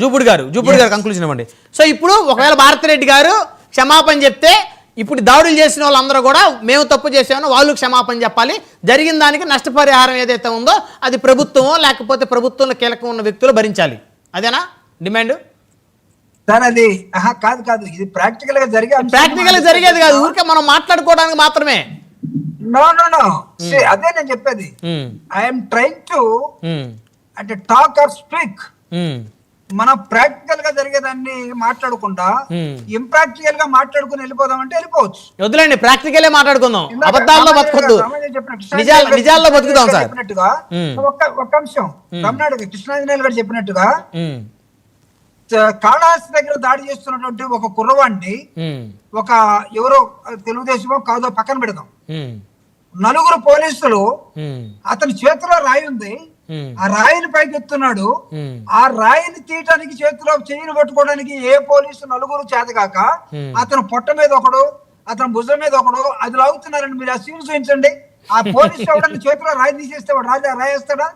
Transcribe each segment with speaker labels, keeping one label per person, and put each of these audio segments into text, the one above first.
Speaker 1: జూపుడు గారు కంక్లూజన్ ఇవ్వండి. సో ఇప్పుడు ఒకవేళ భారతిరెడ్డి గారు క్షమాపణ చెప్తే ఇప్పుడు దాడులు చేసిన వాళ్ళందరూ కూడా మేము తప్పు చేసామని వాళ్ళు క్షమాపణ చెప్పాలి. జరిగిన దానికి నష్టపరిహారం ఏదైతే ఉందో అది ప్రభుత్వమో లేకపోతే ప్రభుత్వంలో కీలకం ఉన్న వ్యక్తులు భరించాలి. అదేనా డిమాండ్?
Speaker 2: సార్ అది కాదు, ఇది ప్రాక్టికల్ గా
Speaker 1: జరిగేది కాదు, ఊరికే మనం మాట్లాడుకోవడానికి మాత్రమే.
Speaker 2: నో అదే నేను చెప్పేది. ఐఎమ్ ట్రైంగ్ టు అంటే టాక్ ఆర్ స్పీక్. మనం ప్రాక్టికల్ గా జరిగేదాన్ని మాట్లాడకుండా ఇంప్రాక్టికల్ గా మాట్లాడుకుని వెళ్ళిపోదామంటే వెళ్ళిపోవచ్చు.
Speaker 1: వద్దులేండి, ప్రాక్టికలే మాట్లాడుకుందాం, అబద్ధాల్లో బతకొద్దు, నిజాల్లో బతుకుదాం సార్.
Speaker 2: చెప్పినట్టుగా ఒక్క అంశం తమిళనాడు కృష్ణాంజనేయులు గారు చెప్పినట్టుగా కాళహస్తి దగ్గర దాడి చేస్తున్నటువంటి ఒక కుర్రవాడిని ఒక ఎవరో తెలుగుదేశమో కాదో పక్కన పెడదాం, 4 పోలీసులు అతని చేతిలో రాయి ఉంది, ఆ రాయిని పైకి ఎత్తున్నాడు, ఆ రాయిని తీయటానికి చేతిలో చెయ్యిని పట్టుకోవడానికి ఏ పోలీసు 4 చేతగాక అతను పొట్ట మీద ఒకడు, అతని భుజం మీద ఒకడు అది లాగుతున్నారండి. మీరు ఆ సీన్ చూపించండి. ఆ పోలీసు ఎవడన్నా చేతిలో రాయి తీసేస్తే వాడు రాయేస్తాడా?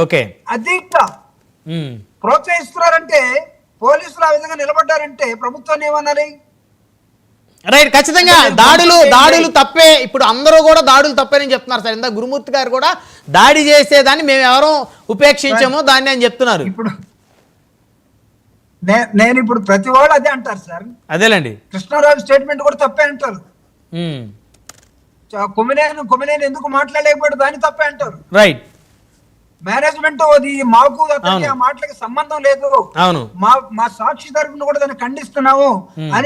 Speaker 1: ఓకే,
Speaker 2: అది ప్రోత్సహిస్తున్నారంటే పోలీసులు ఆ విధంగా నిలబడ్డారంటే ప్రభుత్వాన్ని ఏమనాలి?
Speaker 1: రైట్, ఖచ్చితంగా దాడులు తప్పే. ఇప్పుడు అందరూ కూడా దాడులు తప్పేనని చెప్తున్నారు సార్. ఇందా గురుమూర్తి గారు కూడా దాడి చేసేదాన్ని మేము ఎవరో ఉపేక్షించామో దాన్ని అని చెప్తున్నారు.
Speaker 2: ఇప్పుడు నేను ఇప్పుడు ప్రతి వాళ్ళు అదే అంటారు సార్.
Speaker 1: అదేలేండి,
Speaker 2: కృష్ణారావు స్టేట్మెంట్ కూడా తప్పే అంటారు. కొమ్మినేని ఎందుకు మాట్లాడలేకపోయాడు దాన్ని తప్పే అంటారు.
Speaker 1: రైట్,
Speaker 2: మేనేజ్మెంట్ అది మాకు అతనికి ఆ మాటలకి సంబంధం లేదు, మా సాక్షి తరపున కూడా దాన్ని ఖండిస్తున్నాము అని